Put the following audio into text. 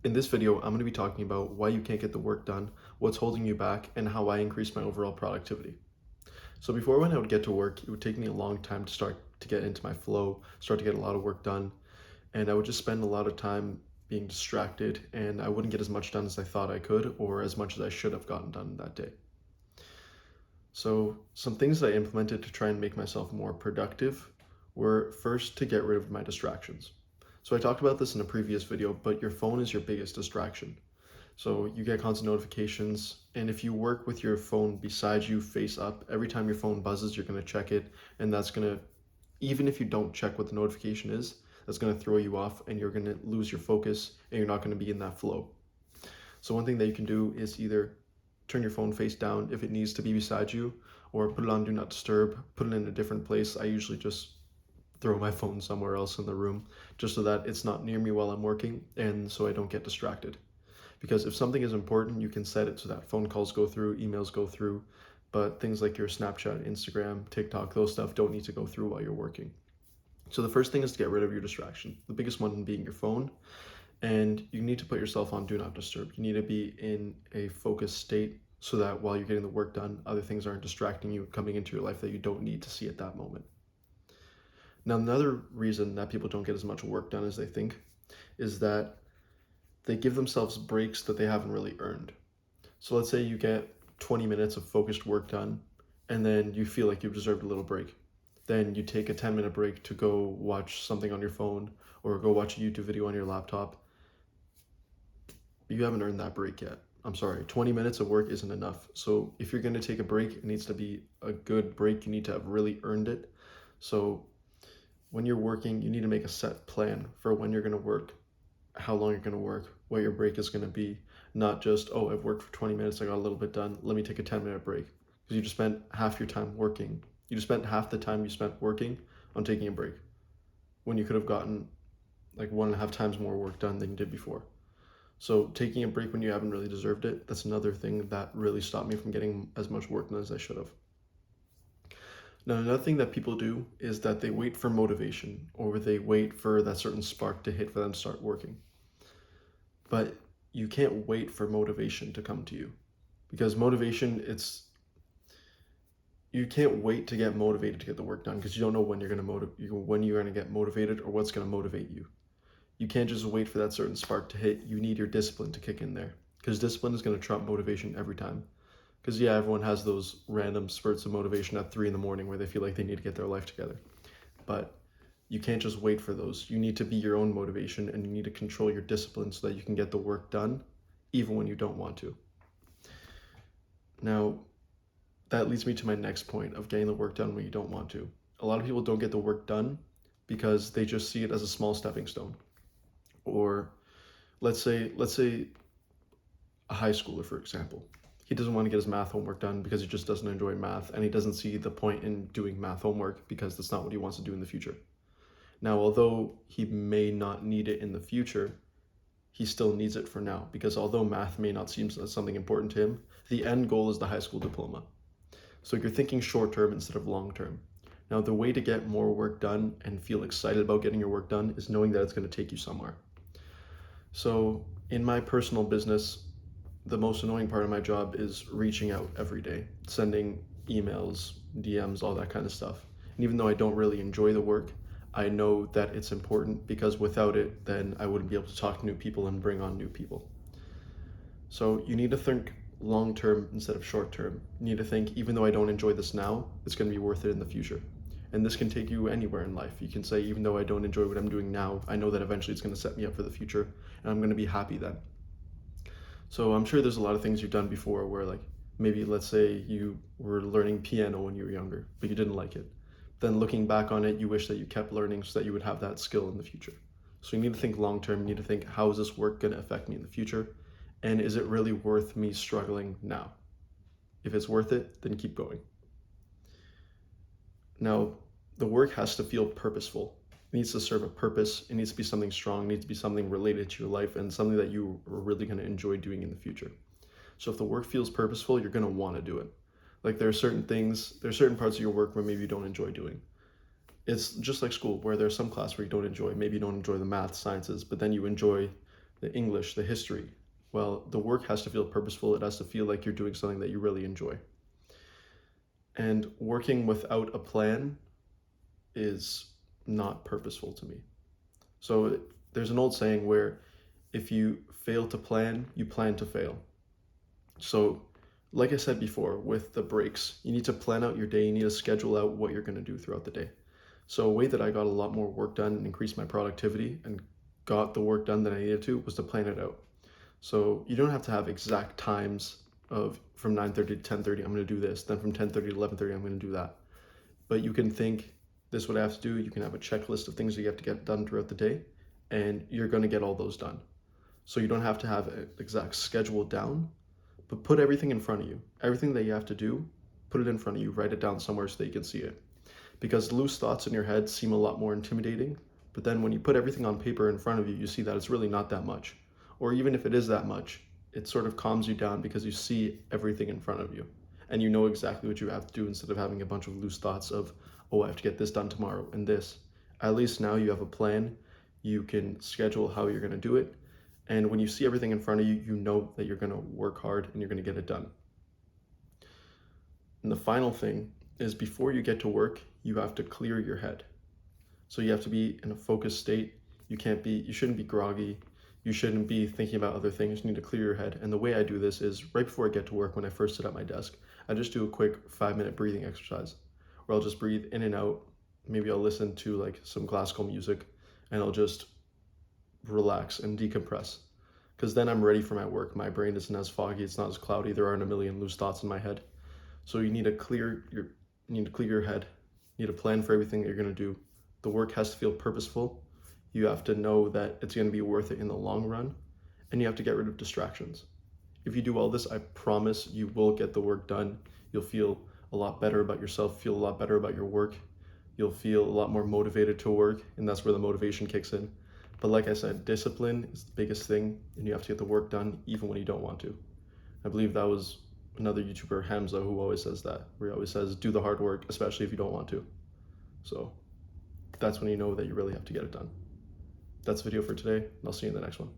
In this video, I'm going to be talking about why you can't get the work done, what's holding you back, and how I increase my overall productivity. So before when I would get to work, it would take me a long time to start to get into my flow, start to get a lot of work done, and I would just spend a lot of time being distracted, and I wouldn't get as much done as I thought I could or as much as I should have gotten done that day. So some things that I implemented to try and make myself more productive were first to get rid of my distractions. So I talked about this in a previous video, but your phone is your biggest distraction. So you get constant notifications, and if you work with your phone beside you face up, every time your phone buzzes, you're going to check it, and that's going to, even if you don't check what the notification is, that's going to throw you off and you're going to lose your focus and you're not going to be in that flow. So one thing that you can do is either turn your phone face down if it needs to be beside you, or put it on do not disturb, put it in a different place. I usually just throw my phone somewhere else in the room just so that it's not near me while I'm working and so I don't get distracted. Because if something is important, you can set it so that phone calls go through, emails go through, but things like your Snapchat, Instagram, TikTok, those stuff don't need to go through while you're working. So the first thing is to get rid of your distraction. The biggest one being your phone, and you need to put yourself on do not disturb. You need to be in a focused state so that while you're getting the work done, other things aren't distracting you coming into your life that you don't need to see at that moment. Now, another reason that people don't get as much work done as they think is that they give themselves breaks that they haven't really earned. So let's say you get 20 minutes of focused work done, and then you feel like you've deserved a little break. Then you take a 10-minute break to go watch something on your phone or go watch a YouTube video on your laptop. You haven't earned that break yet. I'm sorry, 20 minutes of work isn't enough. So if you're going to take a break, it needs to be a good break. You need to have really earned it. So when you're working, you need to make a set plan for when you're going to work, how long you're going to work, what your break is going to be, not just, oh, I've worked for 20 minutes, I got a little bit done, let me take a 10-minute break. Because you just spent half your time working. You just spent half the time you spent working on taking a break when you could have gotten like 1.5 times more work done than you did before. So taking a break when you haven't really deserved it, that's another thing that really stopped me from getting as much work done as I should have. Now, another thing that people do is that they wait for motivation or they wait for that certain spark to hit for them to start working. But you can't wait for motivation to come to you because motivation, you can't wait to get motivated to get the work done because you don't know when you're going to when you're going to get motivated or what's going to motivate you. You can't just wait for that certain spark to hit. You need your discipline to kick in there because discipline is going to trump motivation every time. Because yeah, everyone has those random spurts of motivation at 3 in the morning where they feel like they need to get their life together. But you can't just wait for those. You need to be your own motivation and you need to control your discipline so that you can get the work done even when you don't want to. Now, that leads me to my next point of getting the work done when you don't want to. A lot of people don't get the work done because they just see it as a small stepping stone. Or let's say a high schooler, for example. He doesn't want to get his math homework done because he just doesn't enjoy math and he doesn't see the point in doing math homework because that's not what he wants to do in the future. Now, although he may not need it in the future, he still needs it for now because although math may not seem as something important to him, the end goal is the high school diploma. So you're thinking short term instead of long term. Now, the way to get more work done and feel excited about getting your work done is knowing that it's going to take you somewhere. So in my personal business, the most annoying part of my job is reaching out every day, sending emails, DMs, all that kind of stuff. And even though I don't really enjoy the work, I know that it's important because without it, then I wouldn't be able to talk to new people and bring on new people. So you need to think long term instead of short term. You need to think, even though I don't enjoy this now, it's going to be worth it in the future. And this can take you anywhere in life. You can say, even though I don't enjoy what I'm doing now, I know that eventually it's going to set me up for the future and I'm going to be happy then. So I'm sure there's a lot of things you've done before where like maybe let's say you were learning piano when you were younger, but you didn't like it. Then looking back on it, you wish that you kept learning so that you would have that skill in the future. So you need to think long term, you need to think, how is this work going to affect me in the future? And is it really worth me struggling now? If it's worth it, then keep going. Now, the work has to feel purposeful. It needs to serve a purpose. It needs to be something strong. It needs to be something related to your life and something that you are really going to enjoy doing in the future. So if the work feels purposeful, you're going to want to do it. Like there are certain parts of your work where maybe you don't enjoy doing. It's just like school, where there's some class where you don't enjoy. Maybe you don't enjoy the math, sciences, but then you enjoy the English, the history. Well, the work has to feel purposeful. It has to feel like you're doing something that you really enjoy. And working without a plan is not purposeful to me. So there's an old saying where if you fail to plan, you plan to fail. So, like I said before, with the breaks, you need to plan out your day. You need to schedule out what you're going to do throughout the day. So, a way that I got a lot more work done and increased my productivity and got the work done that I needed to was to plan it out. So, you don't have to have exact times of from 9:30 to 10:30, I'm going to do this. Then from 10:30 to 11:30, I'm going to do that. But you can think, this is what I have to do. You can have a checklist of things that you have to get done throughout the day, and you're going to get all those done. So, you don't have to have an exact schedule down, but put everything in front of you. Everything that you have to do, put it in front of you. Write it down somewhere so that you can see it. Because loose thoughts in your head seem a lot more intimidating, but then when you put everything on paper in front of you, you see that it's really not that much. Or even if it is that much, it sort of calms you down because you see everything in front of you and you know exactly what you have to do instead of having a bunch of loose thoughts of, oh, I have to get this done tomorrow and this. At least now you have a plan. You can schedule how you're going to do it. And when you see everything in front of you, you know that you're going to work hard and you're going to get it done. And the final thing is before you get to work, you have to clear your head. So you have to be in a focused state. You shouldn't be groggy. You shouldn't be thinking about other things. You need to clear your head. And the way I do this is right before I get to work, when I first sit at my desk, I just do a quick 5-minute breathing exercise where I'll just breathe in and out. Maybe I'll listen to like some classical music and I'll just relax and decompress. Because then I'm ready for my work. My brain isn't as foggy. It's not as cloudy. There aren't a million loose thoughts in my head. So you need to clear your head. You need to plan for everything that you're going to do. The work has to feel purposeful. You have to know that it's going to be worth it in the long run, and you have to get rid of distractions. If you do all this, I promise you will get the work done. You'll feel a lot better about yourself, feel a lot better about your work. You'll feel a lot more motivated to work, and that's where the motivation kicks in. But like I said, discipline is the biggest thing, and you have to get the work done even when you don't want to. I believe that was another YouTuber, Hamza, who always says that, where he always says, do the hard work, especially if you don't want to. So that's when you know that you really have to get it done. That's the video for today, and I'll see you in the next one.